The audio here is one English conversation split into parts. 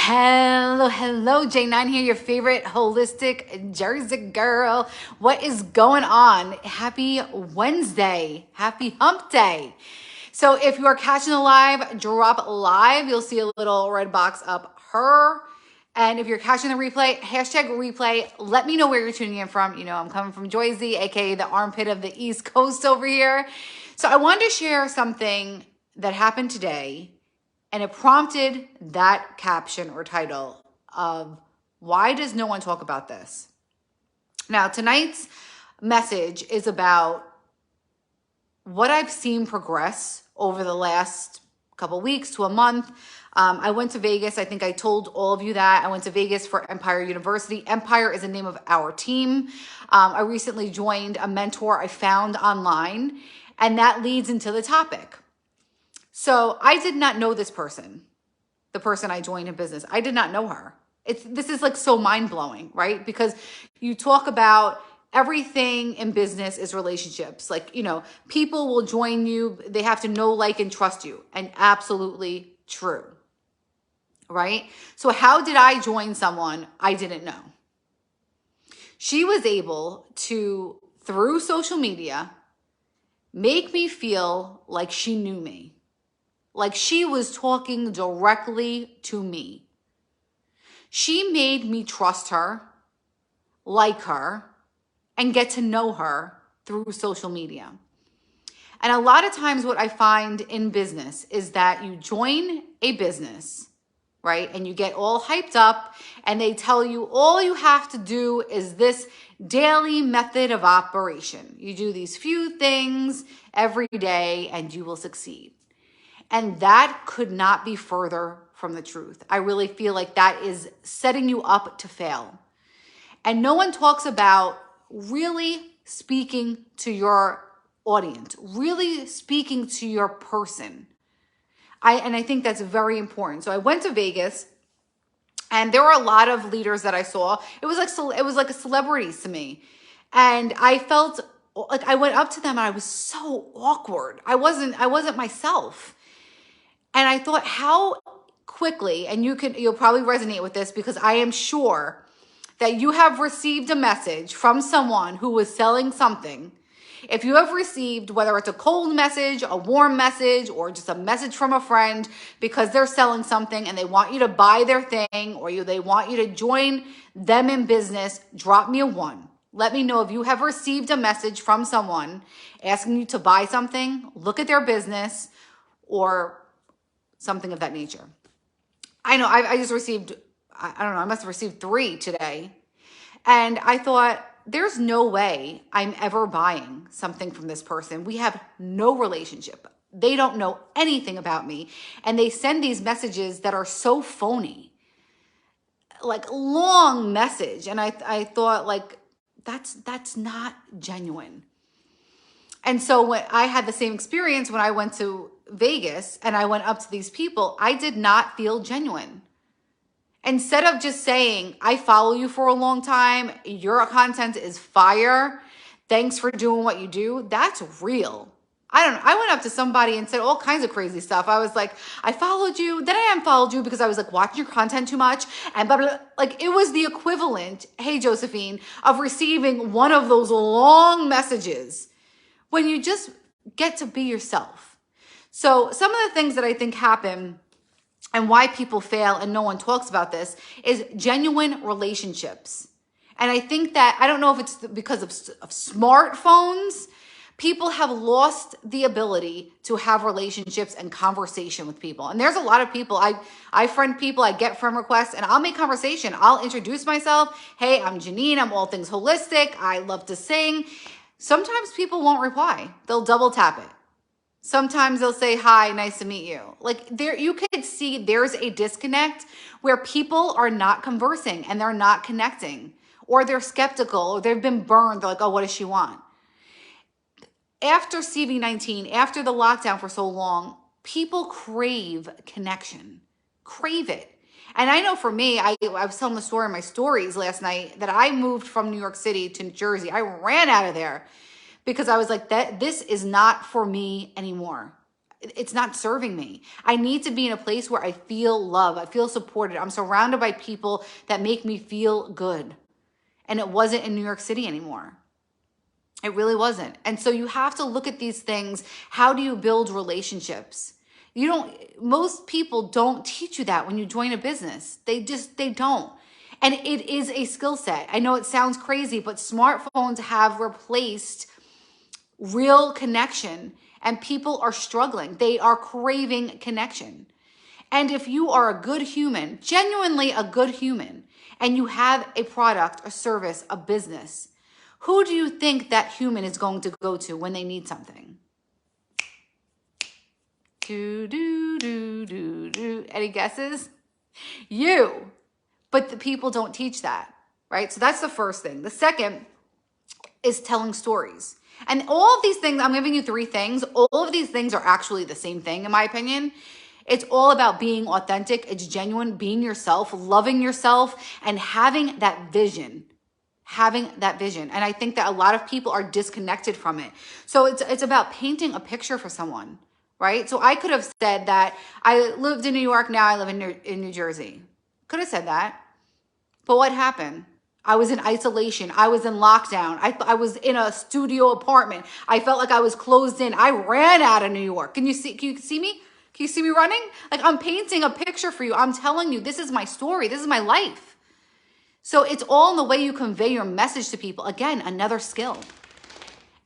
Hello, J9 here, your favorite holistic Jersey girl. What is going on? Happy Wednesday. Happy hump day. So if you are catching the live, drop live. You'll see a little red box up her. And if you're catching the replay, hashtag replay. Let me know where you're tuning in from. You know, I'm coming from Jersey, aka the armpit of the East Coast over here. So I wanted to share something that happened today. And it prompted that caption or title of why does no one talk about this? Now, tonight's message is about what I've seen progress over the last couple weeks to a month. I went to Vegas. I think I told all of you that. I went to Vegas for Empire University. Empire is the name of our team. I recently joined a mentor I found online, and that leads into the topic. So I did not know this person, the person I joined in business. I did not know her. This is like so mind-blowing, right? Because you talk about everything in business is relationships. Like, you know, people will join you. They have to know, like, and trust you. And absolutely true, right? So how did I join someone I didn't know? She was able to, through social media, make me feel like she knew me. Like she was talking directly to me. She made me trust her, like her, and get to know her through social media. And a lot of times what I find in business is that you join a business, right? And you get all hyped up and they tell you all you have to do is this daily method of operation. You do these few things every day and you will succeed. And that could not be further from the truth. I really feel like that is setting you up to fail. And no one talks about really speaking to your audience, really speaking to your person. I think that's very important. So I went to Vegas and there were a lot of leaders that I saw. It was like a celebrity to me. And I felt like I went up to them and I was so awkward. I wasn't myself. And I thought how quickly, and you'll probably resonate with this because I am sure that you have received a message from someone who was selling something. If you have received, whether it's a cold message, a warm message, or just a message from a friend because they're selling something and they want you to buy their thing or they want you to join them in business, drop me a 1. Let me know if you have received a message from someone asking you to buy something, look at their business, or something of that nature. I know I just received, I don't know, I must have received 3 today. And I thought, there's no way I'm ever buying something from this person. We have no relationship. They don't know anything about me. And they send these messages that are so phony, like long message. And I thought like, that's not genuine. And so when I had the same experience when I went to Vegas and I went up to these people, I did not feel genuine. Instead of just saying, I follow you for a long time, your content is fire, thanks for doing what you do, that's real. I went up to somebody and said all kinds of crazy stuff. I was like, I followed you, then I unfollowed you because I was like watching your content too much and blah, blah, blah. Like it was the equivalent, hey Josephine, of receiving one of those long messages when you just get to be yourself. So some of the things that I think happen and why people fail and no one talks about this is genuine relationships. And I think that, I don't know if it's because of smartphones, people have lost the ability to have relationships and conversation with people. And there's a lot of people, I friend people, I get friend requests and I'll make conversation. I'll introduce myself. Hey, I'm Janine. I'm all things holistic. I love to sing. Sometimes people won't reply. They'll double tap it. Sometimes they'll say, hi, nice to meet you. Like there, you could see there's a disconnect where people are not conversing and they're not connecting or they're skeptical or they've been burned. They're like, oh, what does she want? After CV-19, after the lockdown for so long, people crave connection, crave it. And I know for me, I was telling the story in my stories last night that I moved from New York City to New Jersey. I ran out of there because I was like, this is not for me anymore. it's not serving me. I need to be in a place where I feel love. I feel supported. I'm surrounded by people that make me feel good. And it wasn't in New York City anymore. It really wasn't. And so you have to look at these things. How do you build relationships? Most people don't teach you that when you join a business. They don't. And it is a skill set. I know it sounds crazy, but smartphones have replaced real connection, and people are struggling. They are craving connection. And if you are a good human, genuinely a good human, and you have a product, a service, a business, who do you think that human is going to go to when they need something? Any guesses? You. But the people don't teach that, right? So that's the first thing. The second is telling stories. And all of these things, I'm giving you 3 things. All of these things are actually the same thing, in my opinion. It's all about being authentic. It's genuine, being yourself, loving yourself, and having that vision. And I think that a lot of people are disconnected from it. So it's about painting a picture for someone, right? So I could have said that I lived in New York, now I live in New Jersey. Could have said that. But what happened? I was in isolation. I was in lockdown. I was in a studio apartment. I felt like I was closed in. I ran out of New York. Can you see me? Can you see me running? Like, I'm painting a picture for you. I'm telling you, this is my story. This is my life. So it's all in the way you convey your message to people. Again, another skill.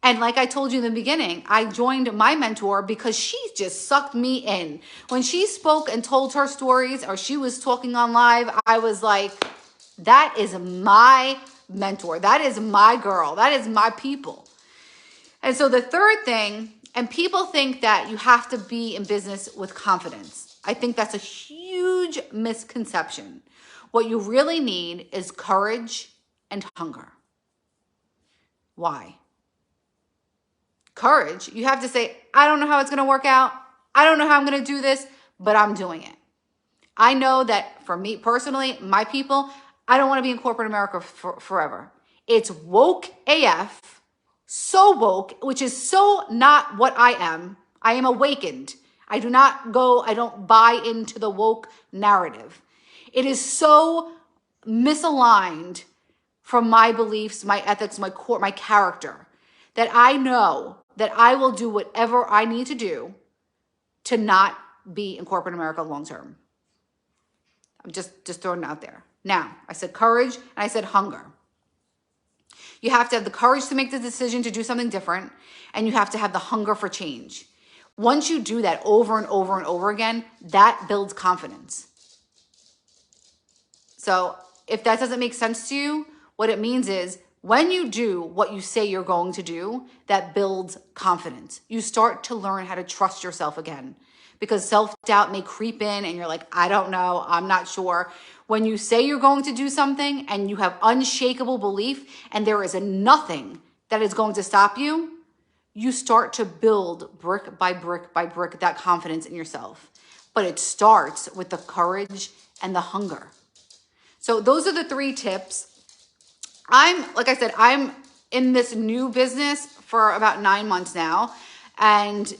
And like I told you in the beginning, I joined my mentor because she just sucked me in. When she spoke and told her stories, or she was talking on live, I was like, that is my mentor. That is my girl. That is my people. And so the third thing, and people think that you have to be in business with confidence. I think that's a huge misconception. What you really need is courage and hunger. Why? Courage. You have to say, I don't know how it's going to work out. I don't know how I'm going to do this, but I'm doing it. I know that for me personally, my people, I don't want to be in corporate America forever. It's woke AF, so woke, which is so not what I am. I am awakened. I don't buy into the woke narrative. It is so misaligned from my beliefs, my ethics, my character, that I know that I will do whatever I need to do to not be in corporate America long term. I'm just throwing it out there. Now, I said courage and I said hunger. You have to have the courage to make the decision to do something different, and you have to have the hunger for change. Once you do that over and over and over again, that builds confidence. So if that doesn't make sense to you, what it means is when you do what you say you're going to do, that builds confidence. You start to learn how to trust yourself again, because self-doubt may creep in and you're like, I don't know, I'm not sure. When you say you're going to do something and you have unshakable belief and there is nothing that is going to stop you, you start to build brick by brick by brick that confidence in yourself. But it starts with the courage and the hunger. So those are the 3 tips. Like I said, I'm in this new business for about 9 months now. And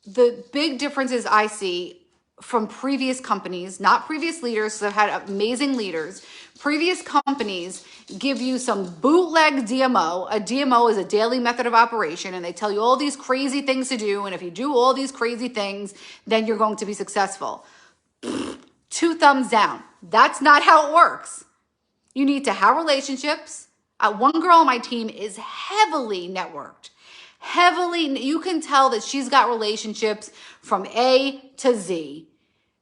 the big differences I see from previous companies, not previous leaders, so I've had amazing leaders. Previous companies give you some bootleg DMO. A DMO is a daily method of operation, and they tell you all these crazy things to do. And if you do all these crazy things, then you're going to be successful. 2 thumbs down. That's not how it works. You need to have relationships. One girl on my team is heavily networked. You can tell that she's got relationships from A to Z.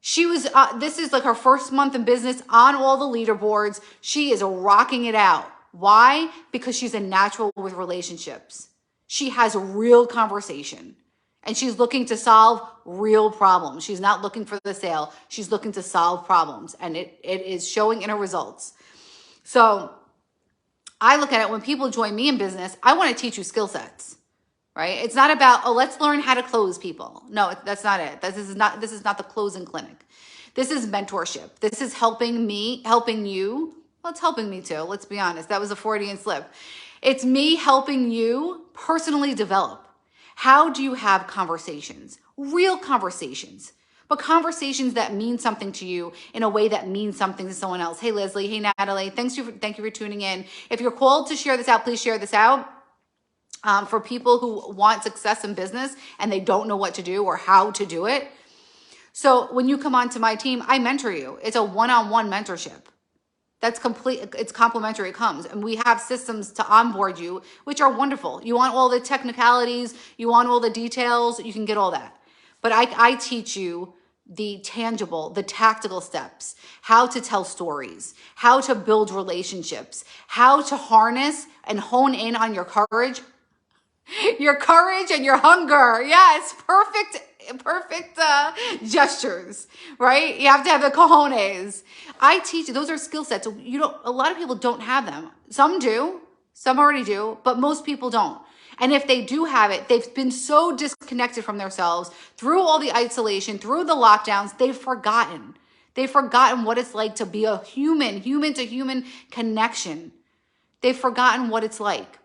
This is like her first month in business on all the leaderboards. She is rocking it out. Why? Because she's a natural with relationships. She has real conversation and she's looking to solve real problems. She's not looking for the sale. She's looking to solve problems, and it is showing in her results. So I look at it, when people join me in business, I want to teach you skill sets. Right? It's not about, let's learn how to close people. No, that's not it. This is not the closing clinic. This is mentorship. This is helping you. Well, it's helping me too. Let's be honest. That was a Freudian slip. It's me helping you personally develop. How do you have conversations? real conversations, but conversations that mean something to you in a way that means something to someone else. Hey, Leslie. Hey, Natalie. Thank you for tuning in. If you're called to share this out, please share this out. For people who want success in business and they don't know what to do or how to do it. So when you come onto my team, I mentor you. It's a one-on-one mentorship. That's complete. It's complimentary. It comes, and we have systems to onboard you, which are wonderful. You want all the technicalities, you want all the details, you can get all that. But I teach you the tangible, the tactical steps, how to tell stories, how to build relationships, how to harness and hone in on your courage and your hunger. Yes, perfect gestures, right? You have to have the cojones. I teach you, those are skill sets. A lot of people don't have them. Some do, some already do, but most people don't. And if they do have it, they've been so disconnected from themselves through all the isolation, through the lockdowns, they've forgotten. They've forgotten what it's like to be a human to human connection. They've forgotten what it's like.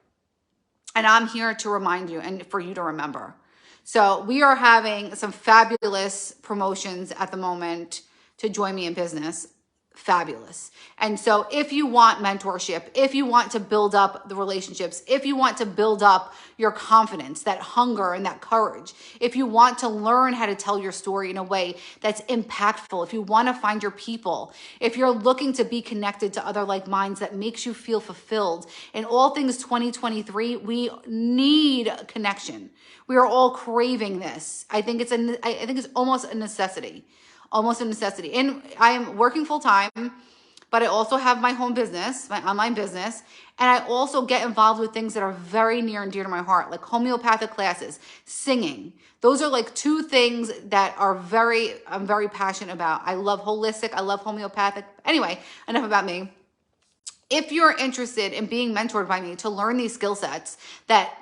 And I'm here to remind you and for you to remember. So we are having some fabulous promotions at the moment to join me in business. Fabulous. And so if you want mentorship, if you want to build up the relationships, if you want to build up your confidence, that hunger and that courage, if you want to learn how to tell your story in a way that's impactful, if you want to find your people, if you're looking to be connected to other like minds that makes you feel fulfilled in all things 2023, we need connection. We are all craving this. I think it's almost a necessity. Almost a necessity. And I am working full time, but I also have my home business, my online business. And I also get involved with things that are very near and dear to my heart, like homeopathic classes, singing. Those are like two things that I'm very passionate about. I love holistic. I love homeopathic. Anyway, enough about me. If you're interested in being mentored by me to learn these skill sets that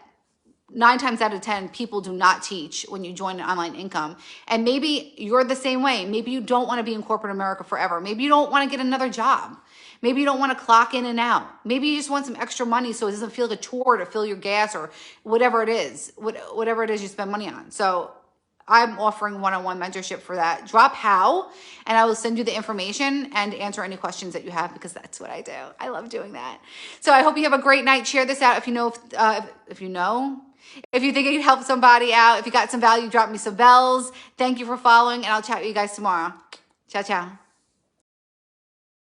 9 times out of 10, people do not teach when you join an online income. And maybe you're the same way. Maybe you don't want to be in corporate America forever. Maybe you don't want to get another job. Maybe you don't want to clock in and out. Maybe you just want some extra money so it doesn't feel like a chore to fill your gas or whatever it is you spend money on. So I'm offering one-on-one mentorship for that. Drop how, and I will send you the information and answer any questions that you have because that's what I do. I love doing that. So I hope you have a great night. Share this out if you know. If you think it could help somebody out, if you got some value, drop me some bells. Thank you for following, and I'll chat with you guys tomorrow. Ciao, ciao.